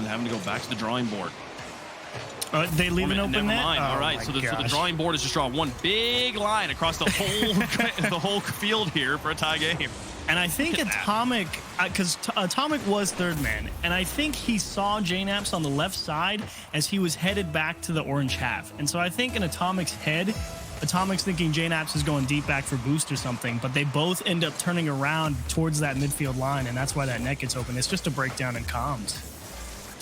having to go back to the drawing board. They leave an open net? Never mind. Oh, all right, so the drawing board is just draw one big line across the whole the whole field here for a tie game. And I think Atomic, because Atomic was third man, and I think he saw JNaps on the left side as he was headed back to the orange half. And so I think in Atomic's head, Atomic's thinking JNaps is going deep back for boost or something, but they both end up turning around towards that midfield line, and that's why that net gets open. It's just a breakdown in comms.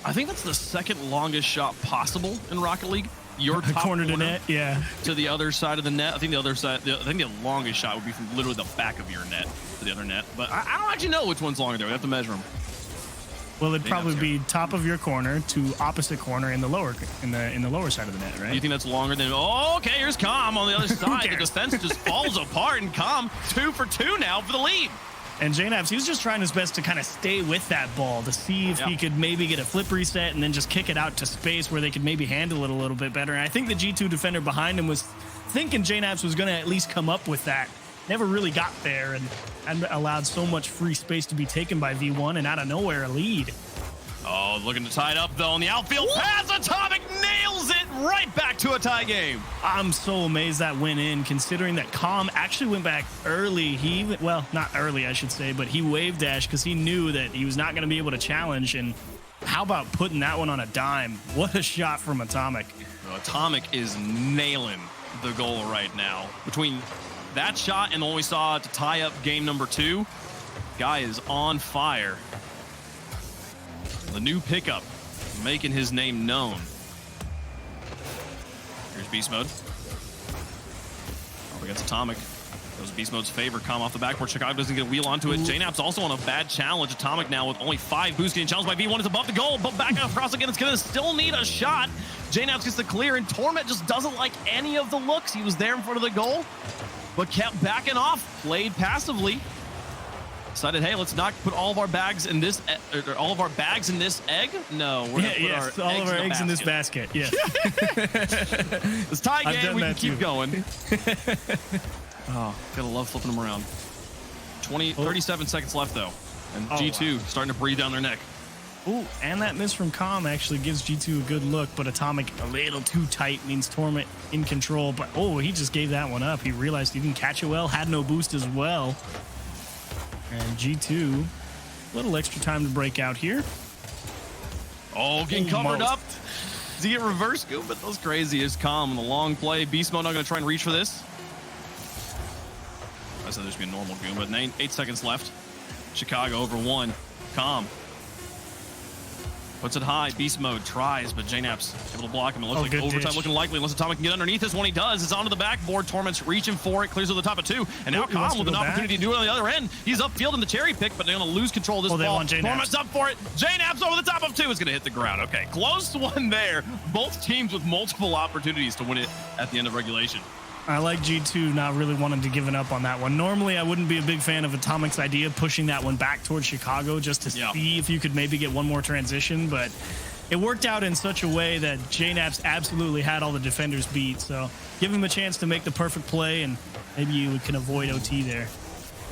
I think that's the second longest shot possible in Rocket League. Your top corner to net, yeah, to the other side of the net. I think the other side. I think the longest shot would be from literally the back of your net to the other net. But I don't actually know which one's longer there. We have to measure them. Well, it'd probably be top of your corner to opposite corner in the lower in the lower side of the net, right? You think that's longer than? Oh, okay. Here's Com on the other side. The defense just falls apart, and Com 2 for 2 now for the lead. And JNaps, he was just trying his best to kind of stay with that ball to see if he could maybe get a flip reset and then just kick it out to space where they could maybe handle it a little bit better. And I think the G2 defender behind him was thinking JNaps was going to at least come up with that. Never really got there and allowed so much free space to be taken by V1 and out of nowhere a lead. Oh, looking to tie it up though on the outfield pass. Atomic nails it right back to a tie game. I'm so amazed that went in, considering that Com actually went back early. Well, not early, I should say, but he wave dashed because he knew that he was not going to be able to challenge. And how about putting that one on a dime? What a shot from Atomic. Atomic is nailing the goal right now. Between that shot and the one we saw to tie up game number 2, guy is on fire. The new pickup, making his name known. Here's Beast Mode. Oh, against Atomic. Goes Beast Mode's favor. Com off the backboard. Chicago doesn't get a wheel onto it. JNaps also on a bad challenge. Atomic now with only 5 boosts getting challenged by V1. It's above the goal, but back across again. It's going to still need a shot. JNaps gets the clear, and Torment just doesn't like any of the looks. He was there in front of the goal, but kept backing off. Played passively. Decided, hey, let's not put all of our bags in this, all of our bags in this egg. No, we're gonna put all of our eggs in this basket. Yeah, this tie game, we can keep going. Oh, gotta love flipping them around. 37 seconds left though, and G2 starting to breathe down their neck. Ooh, and that miss from Com actually gives G2 a good look, but Atomic a little too tight means Torment in control. But he just gave that one up. He realized he didn't catch it well, had no boost as well. And G2, a little extra time to break out here. Oh, getting covered up. Does he get reverse scoop? But that's crazy. Is Com on the long play. Beast Mode not going to try and reach for this. I said there's going to be a normal goon, but 8 seconds left. Chicago over 1. Com puts it high. Beast Mode tries, but JNaps able to block him. It looks like overtime looking likely unless Atomic can get underneath this. When he does, it's onto the backboard. Torment's reaching for it, clears to the top of 2, and now Com with an opportunity to do it on the other end. He's upfield in the cherry pick, but they're going to lose control of this ball. Torment's up for it. JNaps over the top of 2 is going to hit the ground. Okay, close one there. Both teams with multiple opportunities to win it at the end of regulation. I like G2 not really wanting to give it up on that one. Normally, I wouldn't be a big fan of Atomic's idea of pushing that one back towards Chicago just to see if you could maybe get one more transition, but it worked out in such a way that JNaps absolutely had all the defenders beat. So give him a chance to make the perfect play, and maybe you can avoid OT there.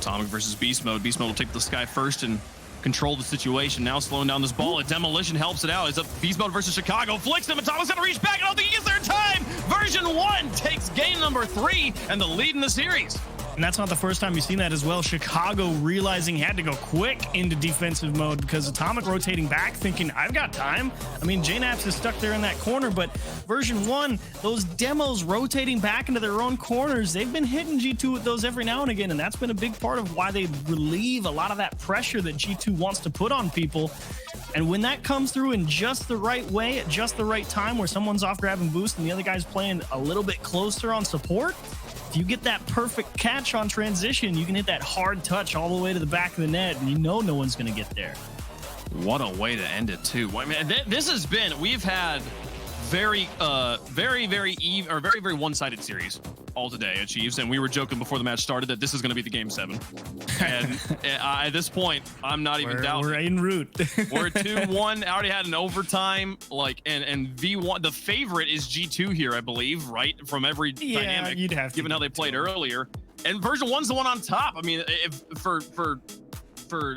Atomic versus Beast Mode. Beast Mode will take the sky first and control the situation. Now slowing down this ball. A Demolition helps it out. It's a Beast Mode versus Chicago. Flicks him. Atomic's going to reach back. I don't think he gets there in time. Version 1 takes game number 3 and the lead in the series. And that's not the first time you've seen that as well. Chicago realizing he had to go quick into defensive mode because Atomic rotating back thinking, I've got time. I mean, JNaps is stuck there in that corner, but version 1, those demos rotating back into their own corners, they've been hitting G2 with those every now and again, and that's been a big part of why they relieve a lot of that pressure that G2 wants to put on people. And when that comes through in just the right way, at just the right time, where someone's off grabbing boost and the other guy's playing a little bit closer on support, if you get that perfect catch on transition, you can hit that hard touch all the way to the back of the net, and you know no one's going to get there. What a way to end it, too. I mean, this has been, we've had very one-sided series all today at Chiefs, and we were joking before the match started that this is going to be the game 7. And at this point, I'm not even doubting. We're en route. We're 2-1. I already had an overtime, and V1. The favorite is G2 here, I believe, right? From every dynamic, you'd have to, given how they played earlier. And version 1's the one on top. I mean, if for for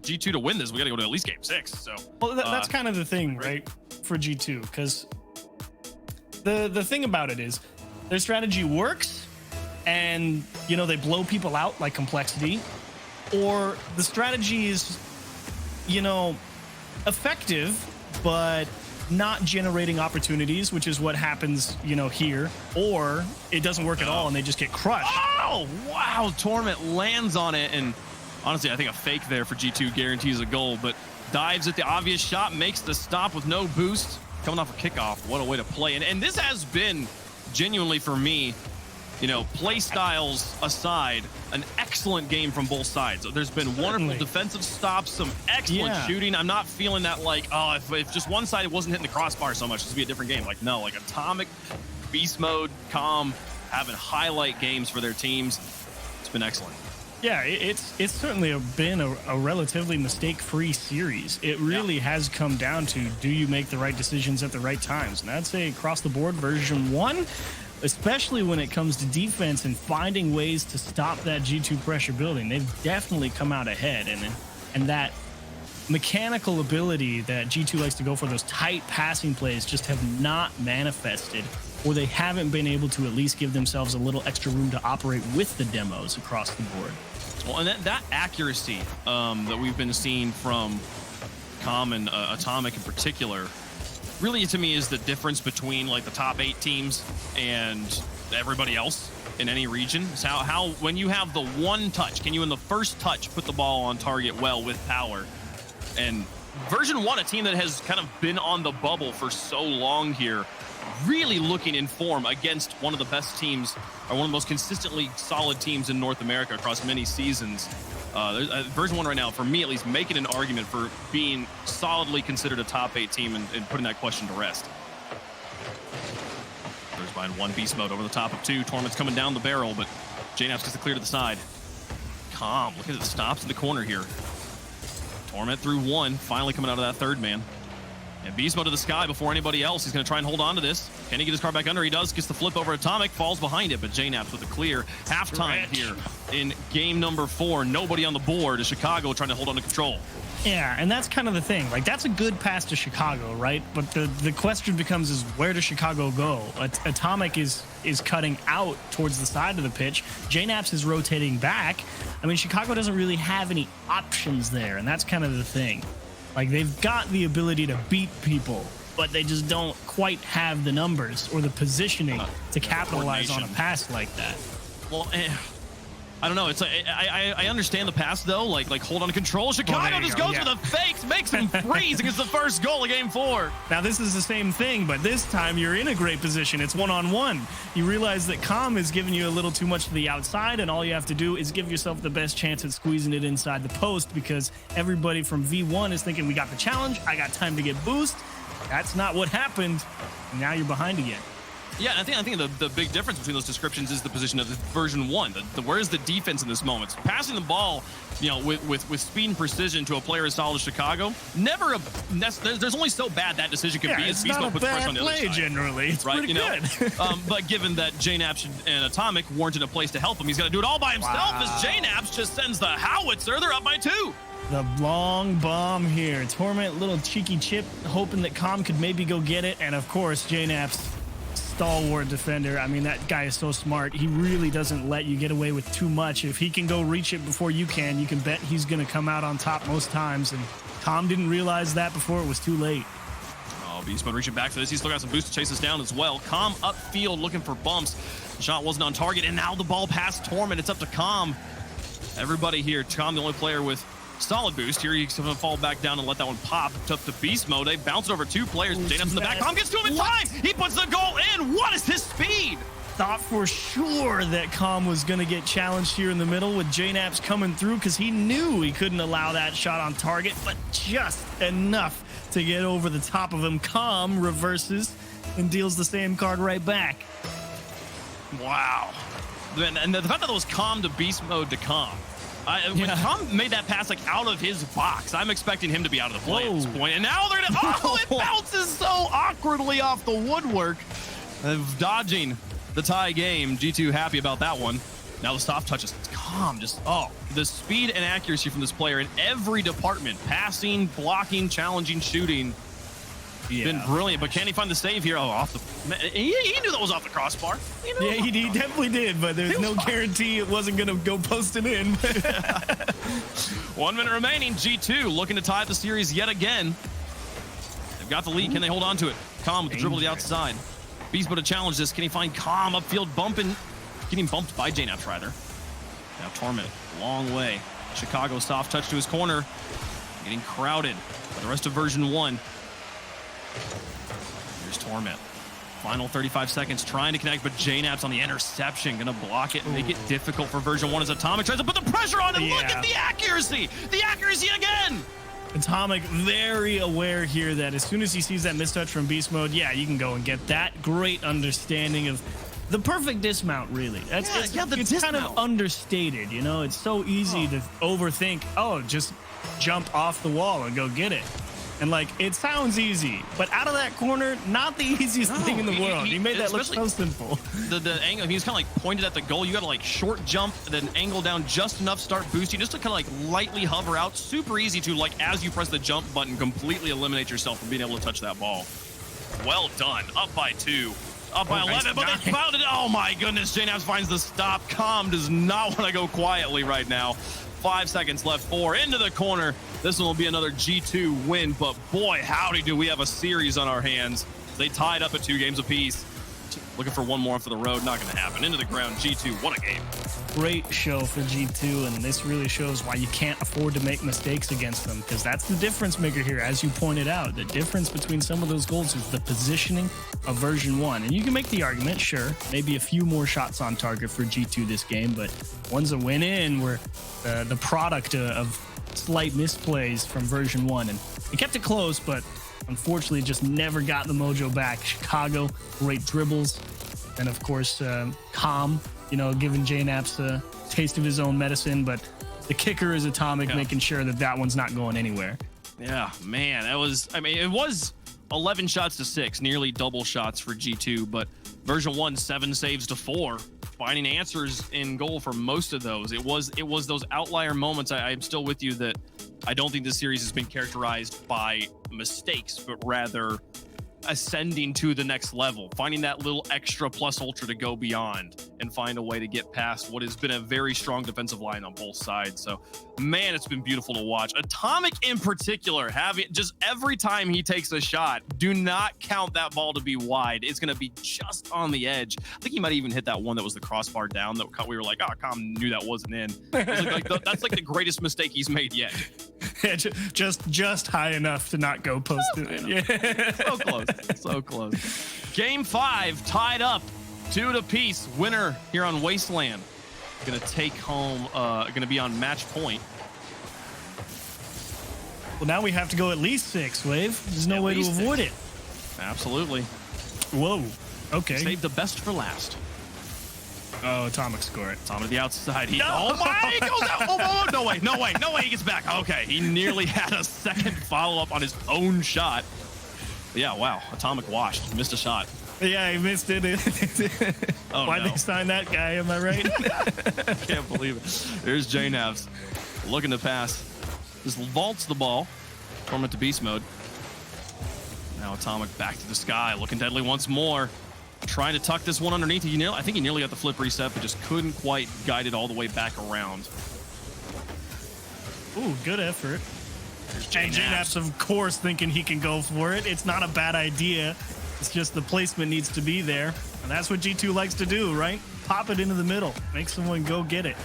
G2 to win this, we got to go to at least game 6. So, well, that's kind of the thing, right, for G2, because the thing about it is their strategy works, and you know they blow people out like Complexity, or the strategy is, you know, effective but not generating opportunities, which is what happens, you know, here, or it doesn't work at all and they just get crushed. Oh, wow. Torment lands on it. And honestly, I think a fake there for G2 guarantees a goal, but dives at the obvious shot, makes the stop with no boost. Coming off a kickoff. What a way to play. And this has been genuinely for me, you know, play styles aside, an excellent game from both sides. There's been wonderful defensive stops, some excellent shooting. I'm not feeling that like, oh, if just one side wasn't hitting the crossbar so much, this would be a different game. Like, no, like Atomic, Beast Mode, Calm, having highlight games for their teams. It's been excellent. Yeah, it's certainly been a relatively mistake-free series. It really has come down to, do you make the right decisions at the right times? And I'd say across the board, version 1, especially when it comes to defense and finding ways to stop that G2 pressure building, they've definitely come out ahead. And that mechanical ability that G2 likes to go for, those tight passing plays, just have not manifested, or they haven't been able to at least give themselves a little extra room to operate with the demos across the board. Well, and that accuracy that we've been seeing from Calm and Atomic in particular, really to me is the difference between like the top 8 teams and everybody else in any region. Is how when you have the one touch, can you in the first touch put the ball on target well with power? And version 1, a team that has kind of been on the bubble for so long here, really looking in form against one of the best teams, or one of the most consistently solid teams in North America across many seasons. Version 1 right now, for me at least, making an argument for being solidly considered a top 8 team and putting that question to rest. There's behind 1 beast mode over the top of 2. Torment's coming down the barrel, but JNaps gets it clear to the side. Calm, look at the stops in the corner here. Torment through 1, finally coming out of that third man. And beast mode to the sky before anybody else. He's going to try and hold on to this. Can he get his car back under? He does. Gets the flip over Atomic. Falls behind it, but JNaps with a clear. Halftime here in game number 4. Nobody on the board as Chicago trying to hold on to control. Yeah, and that's kind of the thing. Like, that's a good pass to Chicago, right? But the question becomes is, where does Chicago go? Atomic is cutting out towards the side of the pitch. JNaps is rotating back. I mean, Chicago doesn't really have any options there, and that's kind of the thing. Like, they've got the ability to beat people, but they just don't quite have the numbers or the positioning to capitalize on a pass like that. Well, I don't know. It's like, I understand the pass though. Like hold on to control. Chicago just goes for the fakes, makes him freeze against the first goal of game 4. Now this is the same thing, but this time you're in a great position. It's 1-on-1. You realize that Calm is giving you a little too much to the outside, and all you have to do is give yourself the best chance at squeezing it inside the post, because everybody from V1 is thinking, we got the challenge, I got time to get boost. That's not what happened. Now you're behind again. Yeah, I think the big difference between those descriptions is the position of the version 1. Where is the defense in this moment? Passing the ball, you know, with speed and precision to a player as solid as Chicago, there's only so bad that decision can be. It's not a bad play generally. It's right, pretty good. But given that JNaps and Atomic weren't in a place to help him, he's got to do it all by himself as JNaps just sends the howitzer. They're up by 2. The long bomb here. Torment, little cheeky chip, hoping that Calm could maybe go get it. And of course, JNaps, stalwart defender. I mean, that guy is so smart. He really doesn't let you get away with too much. If he can go reach it before you can bet he's going to come out on top most times. And Calm didn't realize that before it was too late. Oh, Beast Mode reaching back for this. He's still got some boost to chase us down as well. Calm upfield looking for bumps. The shot wasn't on target, and now the ball past Torment. It's up to Calm. Everybody here. Calm, the only player with solid boost. Here he's going to fall back down and let that one pop. It's up to beast mode. They bounce it over 2 players. JNaps in the back. Calm gets to him in time. He puts the goal in. What is his speed? Thought for sure that Calm was going to get challenged here in the middle with JNaps coming through, because he knew he couldn't allow that shot on target, but just enough to get over the top of him. Calm reverses and deals the same card right back. Wow. And the fact that it was Calm to beast mode to Calm. When Calm made that pass like out of his box, I'm expecting him to be out of the play at this point. And now they're it bounces so awkwardly off the woodwork of dodging the tie game. G2 happy about that one. Now the soft touches. Calm, just, oh, the speed and accuracy from this player in every department, passing, blocking, challenging, shooting. Been brilliant, but can he find the save here? Oh, off the... He knew that was off the crossbar. Yeah, he definitely did, but there's no guarantee it wasn't going to go posted in. 1 minute remaining. G2 looking to tie the series yet again. They've got the lead. Can they hold on to it? Calm with the dribble to the outside. Beast Mode to challenge this. Can he find Calm upfield bumping? Getting bumped by JNaps, rather. Now Torment, long way. Chicago soft touch to his corner. Getting crowded by the rest of version 1. Here's Torment. Final 35 seconds trying to connect, but JNaps on the interception. Gonna block it and make it difficult for version 1 as Atomic tries to put the pressure on him. Look at the accuracy! The accuracy again! Atomic very aware here that as soon as he sees that mistouch from Beast Mode, yeah, you can go and get that. Great understanding of the perfect dismount, really. It's kind of understated, you know? It's so easy to overthink, oh, just jump off the wall and go get it. And, like, it sounds easy, but out of that corner, not the easiest thing in the world. He made that look so simple. The angle, he was kind of, like, pointed at the goal. You got to, like, short jump, then angle down just enough, start boosting, just to kind of, like, lightly hover out. Super easy to, like, as you press the jump button, completely eliminate yourself from being able to touch that ball. Well done. Up by 2. Up by 11, but they fouled it. Oh, my goodness. JNaps finds the stop. Calm does not want to go quietly right now. 5 seconds left. 4 into the corner. This one will be another G2 win, but boy, howdy do we have a series on our hands. They tied up at 2 games apiece. Looking for one more for the road. Not going to happen. Into the ground. G2, what a game. Great show for G2, and this really shows why you can't afford to make mistakes against them, because that's the difference maker here, as you pointed out. The difference between some of those goals is the positioning of version 1. And you can make the argument, sure, maybe a few more shots on target for G2 this game, but ones that went in were the product of slight misplays from version 1. And it kept it close, but unfortunately just never got the mojo back. Chicago, great dribbles. And of course, Calm, you know, giving JNaps a taste of his own medicine. But the kicker is Atomic, making sure that that one's not going anywhere. Yeah, man, that was, I mean, it was 11 shots to 6, nearly double shots for G2. But version 1, 7 saves to 4. Finding answers in goal for most of those. It was those outlier moments. I'm still with you that I don't think this series has been characterized by mistakes, but rather ascending to the next level, finding that little extra plus ultra to go beyond and find a way to get past what has been a very strong defensive line on both sides. So, man, it's been beautiful to watch. Atomic in particular, having just every time he takes a shot, do not count that ball to be wide. It's going to be just on the edge. I think he might even hit that one that was the crossbar down that we were like, oh, Calm knew that wasn't in. That's like the greatest mistake he's made yet. just high enough to not go posted in. Yeah. So close. So close. Game 5 tied up 2 apiece. Winner here on Wasteland gonna take home, gonna be on match point. Well, now we have to go at least 6, Wave. There's no way to avoid it. Absolutely. Whoa. Okay. Save the best for last. Oh, Atomic score it. Atomic to the outside. Oh my, he goes out. Oh, no way, he gets back. Okay, he nearly had a second follow-up on his own shot. But yeah, wow, Atomic washed, missed a shot. Yeah, he missed it. Why'd they sign that guy, am I right? Can't believe it. There's JNaps looking to pass. Just vaults the ball. Torment to beast mode. Now Atomic back to the sky, looking deadly once more. Trying to tuck this one underneath. I think he nearly got the flip reset, but just couldn't quite guide it all the way back around. Ooh, good effort. And JNaps, of course, thinking he can go for it. It's not a bad idea. It's just the placement needs to be there. And that's what G2 likes to do, right? Pop it into the middle. Make someone go get it.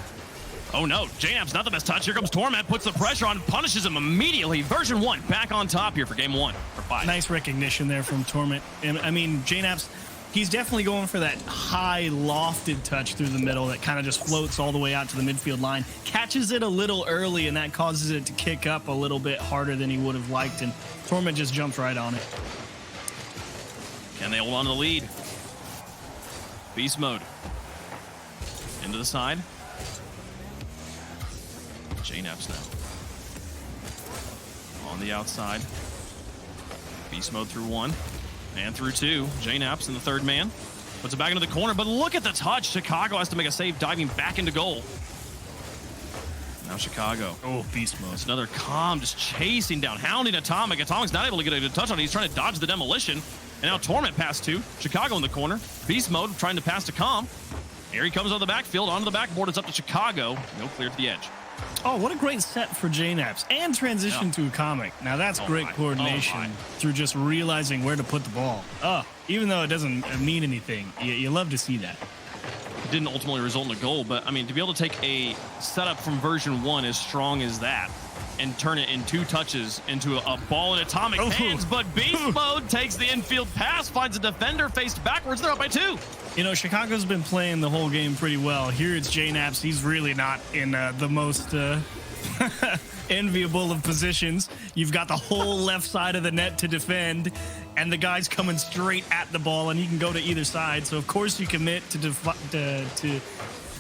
Oh no, JNaps not the best touch. Here comes Torment, puts the pressure on, punishes him immediately. Version 1 back on top here for game 1 for 5. Nice recognition there from Torment. And I mean, JNaps, he's definitely going for that high lofted touch through the middle that kind of just floats all the way out to the midfield line. Catches it a little early, and that causes it to kick up a little bit harder than he would have liked, and Torment just jumps right on it. Can they hold on to the lead? Beast mode. Into the side. JNaps now. On the outside. Beast mode through 1. And through 2. JNaps in the third man. Puts it back into the corner, but look at the touch. Chicago has to make a save, diving back into goal. Now Chicago. Oh, beast mode. It's another Calm just chasing down, hounding Atomic. Atomic's not able to get a touch on it. He's trying to dodge the demolition. And now Torment passed to Chicago in the corner. Beast mode trying to pass to Calm. Here he comes on the backfield, onto the backboard. It's up to Chicago. No clear to the edge. Oh, what a great set for JNaps and transition to a comic. Now that's great coordination through just realizing where to put the ball. Even though it doesn't mean anything, you love to see that. It didn't ultimately result in a goal, but I mean, to be able to take a setup from version 1 as strong as that and turn it in 2 touches into a ball in Atomic hands, but Beast mode takes the infield pass, finds a defender faced backwards. They're up by 2. You know, Chicago's been playing the whole game pretty well. Here it's JNaps. He's really not in the most enviable of positions. You've got the whole left side of the net to defend, and the guy's coming straight at the ball, and he can go to either side. So, of course, you commit to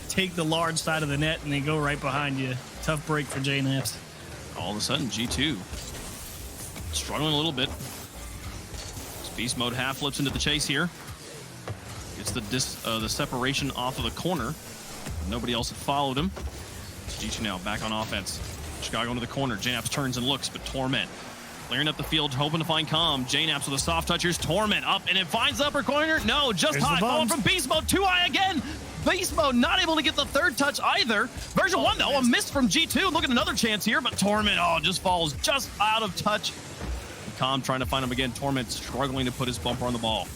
take the large side of the net, and they go right behind you. Tough break for JNaps. All of a sudden, G2 struggling a little bit. Beast mode half flips into the chase here. Gets the separation off of the corner. Nobody else had followed him. G2 now back on offense. Chicago into the corner. JNaps turns and looks, but Torment clearing up the field, hoping to find Calm. JNaps with a soft touch. Here's Torment up, and it finds the upper corner. No, just high. Falling from Beast mode. Too high again. Beast mode not able to get the 3rd touch either. Version 1, though, a miss from G2. Look at another chance here, but Torment, just falls just out of touch. Calm trying to find him again. Torment struggling to put his bumper on the ball.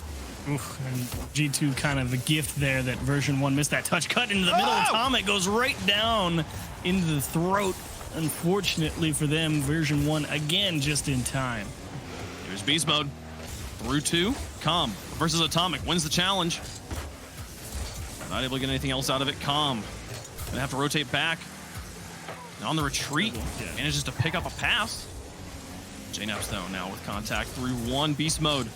Oof, and G2 kind of a gift there that version 1 missed that touch. Cut into the middle. Atomic goes right down into the throat. Unfortunately for them, version 1 again just in time. Here's Beast mode. Through 2. Calm versus Atomic wins the challenge. Not able to get anything else out of it. Calm gonna have to rotate back. And on the retreat, manages to pick up a pass. JNaps though now with contact through 1. Beast mode.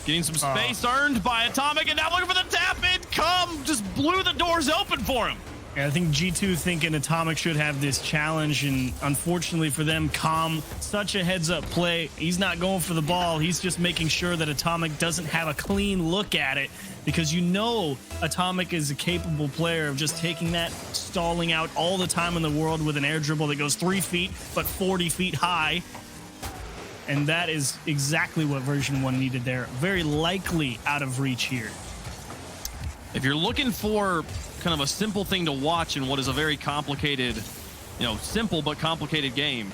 Getting some space earned by Atomic, and now looking for the tap in. Calm just blew the doors open for him. Yeah, I think G2 thinking Atomic should have this challenge, and unfortunately for them, Calm, such a heads-up play. He's not going for the ball. He's just making sure that Atomic doesn't have a clean look at it, because you know Atomic is a capable player of just taking that, stalling out all the time in the world with an air dribble that goes 3 feet but 40 feet high. And that is exactly what version 1 needed there. Very likely out of reach here. If you're looking for kind of a simple thing to watch in what is a very complicated, simple but complicated game,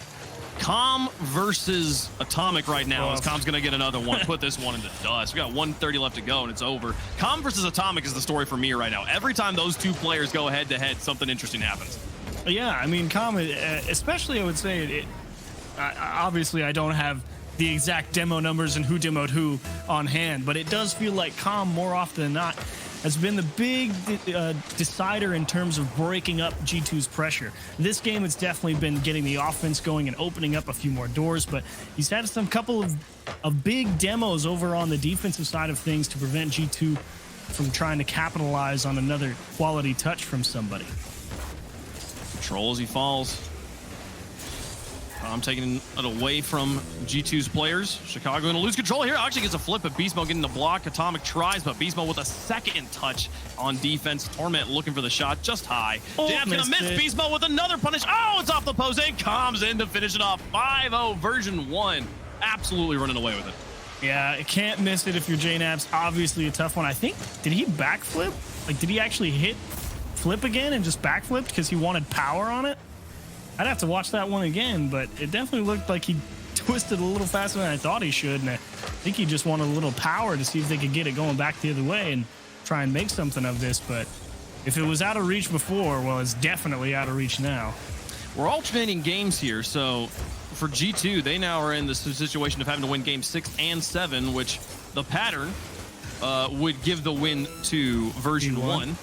Calm versus Atomic right now, as Calm's going to get another one. Put this one into dust. We got 1:30 left to go, and it's over. Calm versus Atomic is the story for me right now. Every time those 2 players go head-to-head, something interesting happens. Yeah, I mean, Calm, especially I would say, obviously I don't have the exact demo numbers and who demoed who on hand, but it does feel like Calm more often than not has been the big decider in terms of breaking up G2's pressure. This game, it's definitely been getting the offense going and opening up a few more doors, but he's had some couple of big demos over on the defensive side of things to prevent G2 from trying to capitalize on another quality touch from somebody. Control as he falls. I'm taking it away from G2's players. Chicago going to lose control here. Actually gets a flip, but Beast mode getting the block. Atomic tries, but Beast mode with a second touch on defense. Torment looking for the shot just high. JNaps going to miss. Beast mode with another punish. Oh, it's off the post and comes in to finish it off. 5-0 version 1. Absolutely running away with it. Yeah, can't miss it if you're JNaps. Obviously a tough one. I think, did he backflip? Like, did he actually hit flip again and just backflipped because he wanted power on it? I'd have to watch that one again, but it definitely looked like he twisted a little faster than I thought he should, and I think he just wanted a little power to see if they could get it going back the other way and try and make something of this. But if it was out of reach before, well, it's definitely out of reach now. We're alternating games here, so for G2, they now are in the situation of having to win games 6 and 7, which the pattern would give the win to version 1.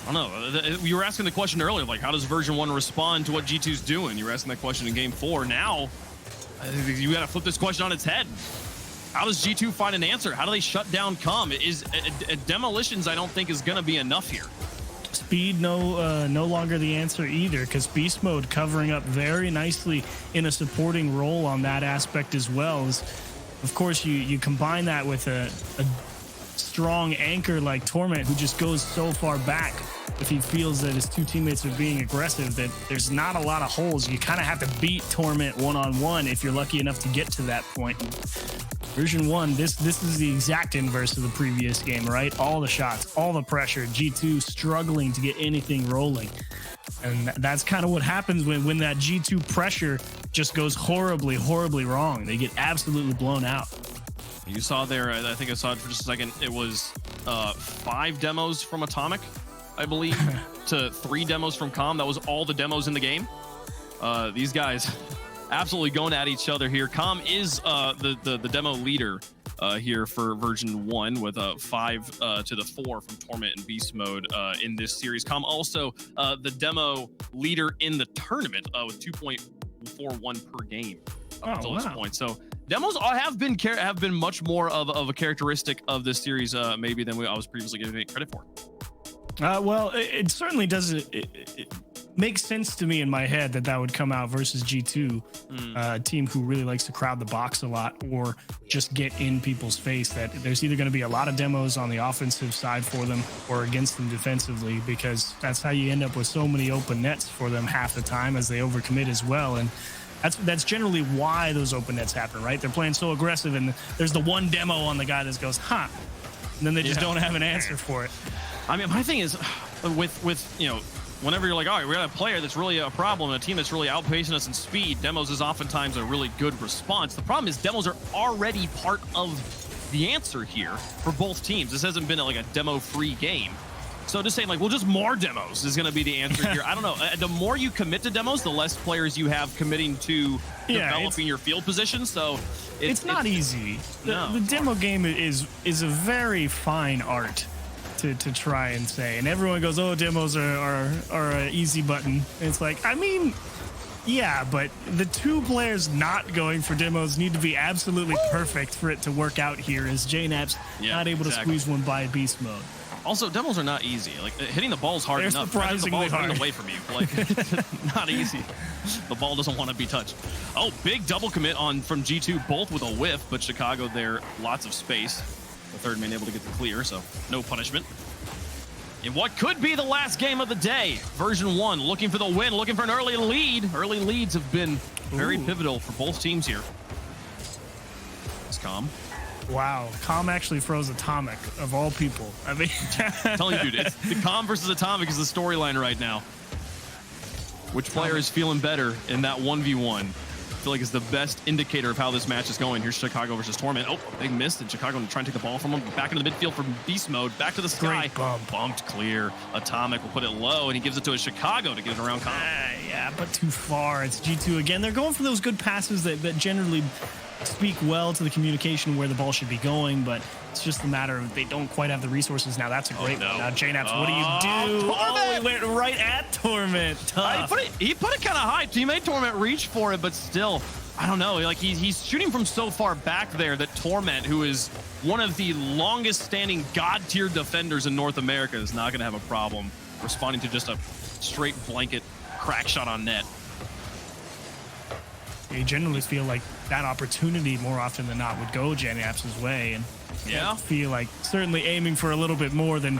I don't know. You were asking the question earlier, like, how does version 1 respond to what G2's doing? You were asking that question in game 4. Now, you got to flip this question on its head. How does G2 find an answer? How do they shut down Calm? Demolitions, I don't think, is going to be enough here. Speed, no longer the answer either, because Beast Mode covering up very nicely in a supporting role on that aspect as well. Of course, you combine that with a strong anchor like Torment, who just goes so far back if he feels that his two teammates are being aggressive, that there's not a lot of holes. You kind of have to beat Torment one-on-one if you're lucky enough to get to that point. Version 1, this is the exact inverse of the previous game, right? All the shots, all the pressure, G2 struggling to get anything rolling. And that's kind of what happens when that G2 pressure just goes horribly, horribly wrong. They get absolutely blown out. You saw there, I think I saw it for just a second, it was 5 demos from Atomic, I believe, to 3 demos from Com. That was all the demos in the game. These guys absolutely going at each other here. Com is the demo leader here for version 1 with 5 to the 4 from Torment and Beast Mode in this series. Com also the demo leader in the tournament with 2.41 per game up until this point. So demos have been much more of a characteristic of this series maybe than I was previously giving it credit for. Well, it certainly doesn't. It makes sense to me in my head that would come out versus G2, a team who really likes to crowd the box a lot or just get in people's face. That there's either going to be a lot of demos on the offensive side for them or against them defensively, because that's how you end up with so many open nets for them half the time as they overcommit as well. And that's generally why those open nets happen, right? They're playing so aggressive, and there's the one demo on the guy that goes, huh, and then they just don't have an answer for it. I mean, my thing is with you know, whenever you're like, all right, we got a player that's really a problem, a team that's really outpacing us in speed, demos is oftentimes a really good response. The problem is demos are already part of the answer here for both teams. This hasn't been like a demo-free game. So just saying, like, well, just more demos is going to be the answer here. I don't know. The more you commit to demos, the less players you have committing to developing your field position. So it's not easy. The demo game is a very fine art to try and say. And everyone goes, oh, demos are an easy button. And it's like, I mean, yeah, but the 2 players not going for demos need to be absolutely perfect for it to work out here, as JNAP's not able to squeeze one by Beast Mode. Also, demos are not easy. Like, hitting the ball's hard enough. Surprisingly the ball's hard. running away from you. Like, not easy. The ball doesn't want to be touched. Oh, big double commit from G2, both with a whiff, but Chicago there, lots of space. The third man able to get the clear, so no punishment. In what could be the last game of the day, version 1 looking for the win, looking for an early lead. Early leads have been very pivotal for both teams here. It's Com. Wow, Com actually froze Atomic, of all people. I mean, I'm telling you, dude, it's the Com versus Atomic is the storyline right now. Which player is feeling better in that 1v1? I feel like it's the best indicator of how this match is going. Here's Chicago versus Torment. Oh, they missed, and Chicago trying to take the ball from him. Back into the midfield from Beast Mode. Back to the sky. Great bump. Bumped clear. Atomic will put it low, and he gives it to Chicago to get it around Com. Yeah, but too far. It's G2 again. They're going for those good passes that generally speak well to the communication where the ball should be going, but it's just a matter of they don't quite have the resources. Now that's a great one. Now JNAPS, what do you do? Oh, he went right at Torment. Tough. He put it kind of high. He made Torment reach for it, but still, I don't know. Like he's shooting from so far back there that Torment, who is one of the longest standing god tier defenders in North America, is not going to have a problem responding to just a straight blanket crack shot on net. You generally feel like that opportunity more often than not would go JNAPS' way, and I feel like certainly aiming for a little bit more than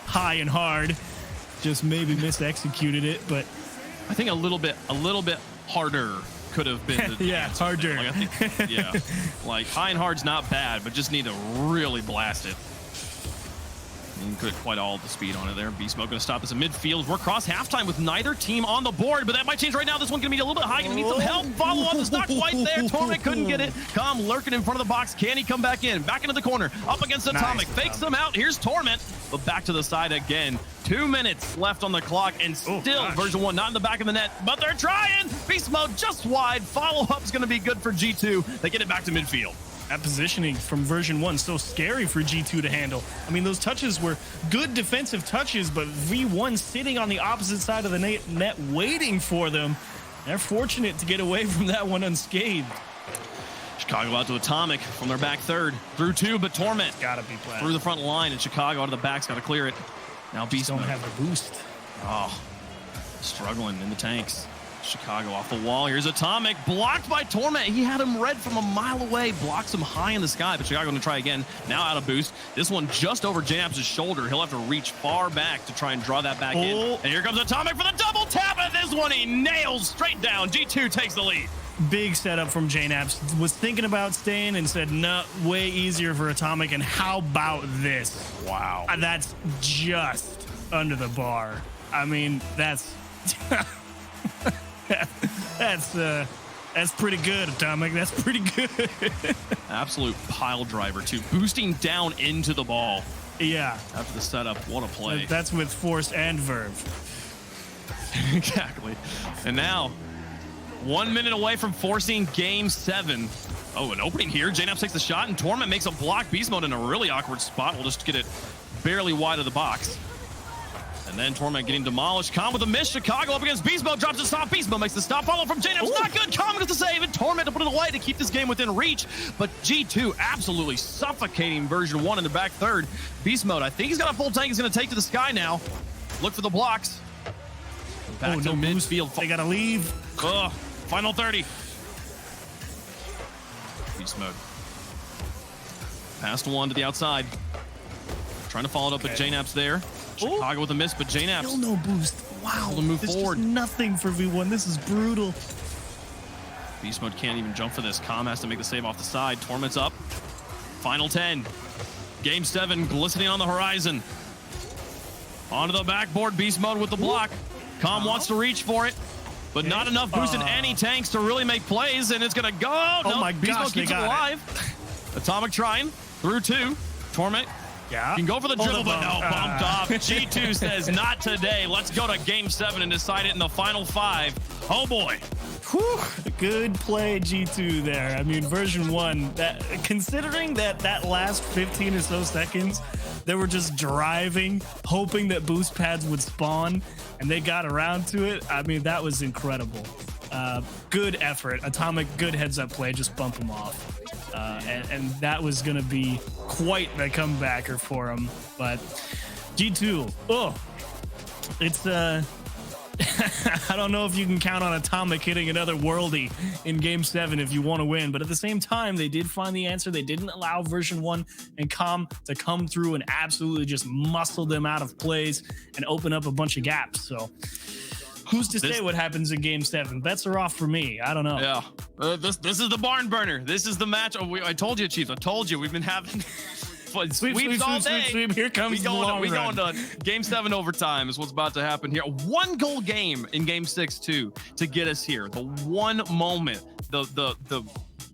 high and hard, just maybe misexecuted it. But I think a little bit harder could have been the answer harder. Like, I think, like high and hard's not bad, but just need to really blast it. And could quite all the speed on it there. Beast Mode going to stop us in midfield. We're across halftime with neither team on the board, but that might change right now. This one's going to be a little bit high. Going to need some help. Follow up is not quite there. Torment couldn't get it. Com lurking in front of the box. Can he come back in? Back into the corner. Up against Atomic. Fakes them out. Here's Torment, but back to the side again. 2 minutes left on the clock, and still version 1 not in the back of the net, but they're trying. Beast Mode just wide. Follow-up is going to be good for G2. They get it back to midfield. That positioning from version 1 so scary for G2 to handle. I mean, those touches were good defensive touches, but V1 sitting on the opposite side of the net waiting for them. They're fortunate to get away from that one unscathed. Chicago out to Atomic from their back third. Through 2, but Torment gotta be playing through the front line, and Chicago out of the back's got to clear it. Now Beast don't Mode have the boost. Oh, struggling in the tanks. Chicago off the wall. Here's Atomic, blocked by Torment. He had him red from a mile away, blocks him high in the sky, but Chicago gonna try again. Now out of boost. This one just over JNap's shoulder. He'll have to reach far back to try and draw that back in. And here comes Atomic for the double tap, and this one he nails straight down. G2 takes the lead. Big setup from JNap's. Was thinking about staying and said, no, way easier for Atomic. And how about this? Wow. That's just under the bar. I mean, that's that's pretty good, Atomic. That's pretty good. Absolute pile driver, too. Boosting down into the ball. Yeah. After the setup, what a play. That's with force and verve. Exactly. And now, 1 minute away from forcing game 7. Oh, an opening here. JNap's takes the shot, and Torment makes a block. Beast Mode in a really awkward spot. We'll just get it barely wide of the box. And then Torment getting demolished. Calm with a miss. Chicago up against Beast Mode. Drops the stop. Beast Mode makes the stop. Follow from JNap's. Not good. Calm gets the save. And Torment to put it away to keep this game within reach. But G2 absolutely suffocating version 1 in the back third. Beast Mode, I think he's got a full tank. He's going to take to the sky now. Look for the blocks. Back to midfield. They got to leave. Ugh. Final 30. Beast Mode. Passed one to the outside. Trying to follow it up, but JNap's there. Chicago with a miss, but JNap's still no boost. Wow. To move forward. Just nothing for V1. This is brutal. Beast Mode can't even jump for this. Calm has to make the save off the side. Torment's up. Final 10. Game 7 glistening on the horizon. Onto the backboard. Beast Mode with the block. Calm wants to reach for it, but not enough boost in any tanks to really make plays, and it's going to go. Oh my Beast gosh, Mode keeps it alive. Atomic trying. Through 2. Torment. Yeah. Can go for the dribble, but no, bumped off. Ah. G2 says, not today. Let's go to game 7 and decide it in the final 5. Oh, boy. Whew, good play, G2 there. I mean, version 1, considering that last 15 or so seconds, they were just driving, hoping that boost pads would spawn, and they got around to it. I mean, that was incredible. Good effort. Atomic, good heads-up play. Just bump them off. And that was going to be quite the comebacker for him. But G2, it's I don't know if you can count on Atomic hitting another worldie in game 7 if you want to win, but at the same time, they did find the answer. They didn't allow version 1 and Calm to come through and absolutely just muscle them out of plays and open up a bunch of gaps. So who's to say what happens in game 7? Bets are off for me. I don't know. Yeah. This is the barn burner. This is the match. I told you, Chiefs. I told you. We've been having sweeps all day. Sweep. Here comes the long we run. going to game 7 overtime is what's about to happen here. 1 goal game in game 6 too to get us here. The one moment, the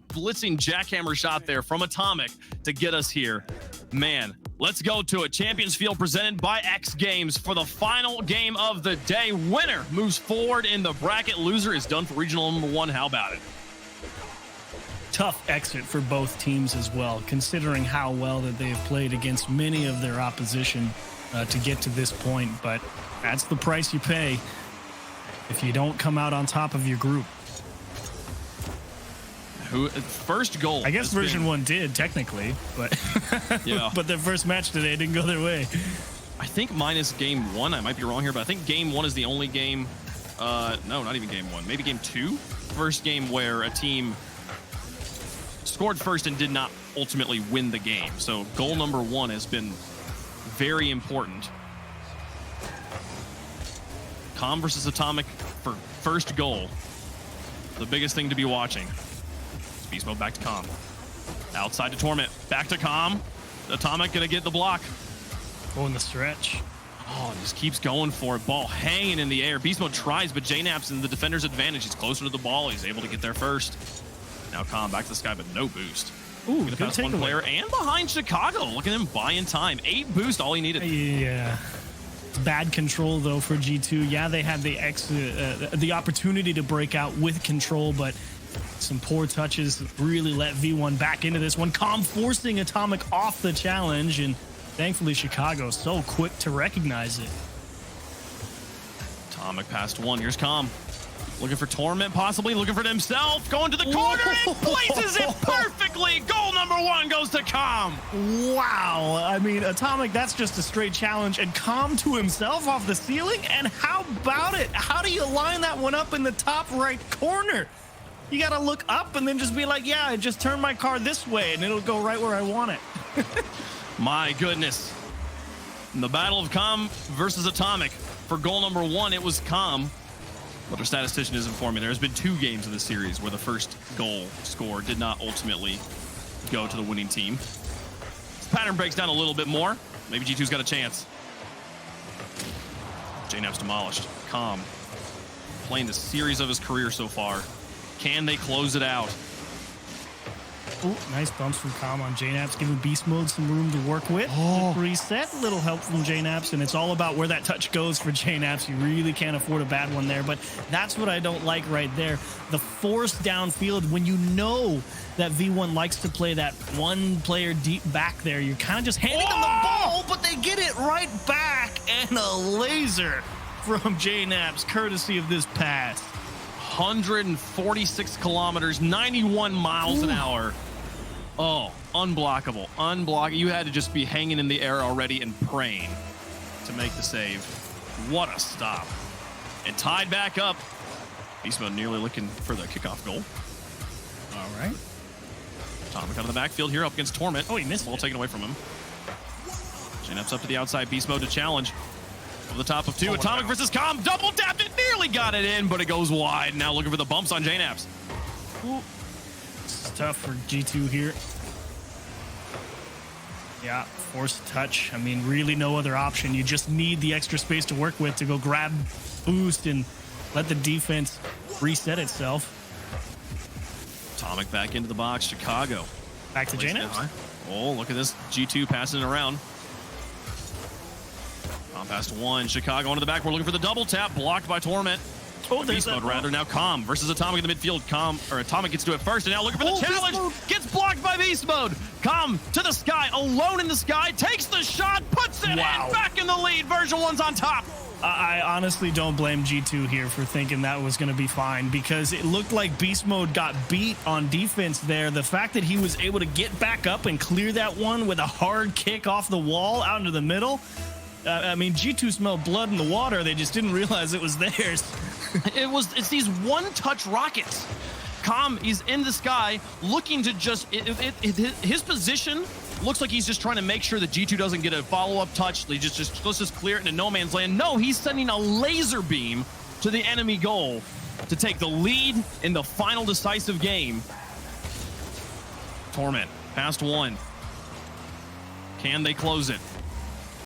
blitzing jackhammer shot there from Atomic to get us here. Man, let's go to it. Champions Field presented by X Games for the final game of the day. Winner moves forward in the bracket. Loser is done for regional number 1. How about it? Tough exit for both teams as well, considering how well that they have played against many of their opposition to get to this point. But that's the price you pay if you don't come out on top of your group. First goal. I guess version 1 did technically, but yeah. But their first match today didn't go their way. I think minus game 1. I might be wrong here, but I think game 1 is the only game. No, not even game 1. Maybe game 2. First game where a team scored first and did not ultimately win the game. So goal number 1 has been very important. Calm versus Atomic for first goal. The biggest thing to be watching. Beast Mode back to Calm. Outside to Torment. Back to Calm. Atomic gonna get the block. Oh, in the stretch. Oh, and just keeps going for it. Ball hanging in the air. Beast Mode tries, but JNap's in the defender's advantage. He's closer to the ball. He's able to get there first. Now Calm back to the sky, but no boost. Ooh, good pass one player and behind Chicago. Look at him buying time. 8 boost, all he needed. Yeah. Bad control though for G2. Yeah, they had the opportunity to break out with control, but some poor touches really let V1 back into this one. Calm forcing Atomic off the challenge, and thankfully Chicago so quick to recognize it. Atomic past 1. Here's Calm. Looking for Torment, possibly. Looking for himself. Going to the corner and places it perfectly. Goal number 1 goes to Calm. Wow. I mean, Atomic, that's just a straight challenge. And Calm to himself off the ceiling? And how about it? How do you line that one up in the top right corner? You got to look up and then just be like, yeah, I just turn my car this way and it'll go right where I want it. My goodness. In the battle of Calm versus Atomic, for goal number 1, it was Calm. But our statistician is informing there has been 2 games in the series where the first goal score did not ultimately go to the winning team. This pattern breaks down a little bit more. Maybe G2's got a chance. JNAP's demolished. Calm playing the series of his career so far. Can they close it out? Ooh, nice bumps from Calm on JNAPs, giving Beast Mode some room to work with. Quick reset, a little help from JNAPs, and it's all about where that touch goes for JNAPs. You really can't afford a bad one there, but that's what I don't like right there. The force downfield, when you know that V1 likes to play that one player deep back there, you're kind of just handing them the ball, but they get it right back, and a laser from JNAPs, courtesy of this pass. 146 kilometers, 91 miles an hour. Oh, unblockable. Unblockable. You had to just be hanging in the air already and praying to make the save. What a stop. And tied back up. Beast Mode nearly looking for the kickoff goal. All right. Atomic out of the backfield here up against Torment. Oh, he missed Ball it. taken away from him. JNAP's up to the outside. Beast Mode to challenge. Over the top of 2. Atomic versus Calm. Double tapped it. Nearly got it in, but it goes wide. Now looking for the bumps on JNAPs. Ooh. It's tough for G2 here. Yeah, forced touch. I mean, really no other option. You just need the extra space to work with to go grab, boost, and let the defense reset itself. Atomic back into the box. Chicago. Back to JNAPs. Oh, look at this. G2 passing it around. On past 1. Chicago into the back. We're looking for the double tap. Blocked by Torment. Oh, there's Beast Mode, that rather. Now Calm versus Atomic in the midfield. Atomic gets to it first, and now looking for the challenge. Gets blocked by Beast Mode. Calm to the sky, alone in the sky, takes the shot, puts it in, back in the lead. Version 1's on top. I honestly don't blame G2 here for thinking that was going to be fine, because it looked like Beast Mode got beat on defense there. The fact that he was able to get back up and clear that one with a hard kick off the wall out into the middle. I mean, G2 smelled blood in the water. They just didn't realize it was theirs. It's these one-touch rockets. Calm is in the sky looking to just... his position looks like he's just trying to make sure that G2 doesn't get a follow-up touch. Let's just clear it into no man's land. No, he's sending a laser beam to the enemy goal to take the lead in the final decisive game. Torment, past 1. Can they close it?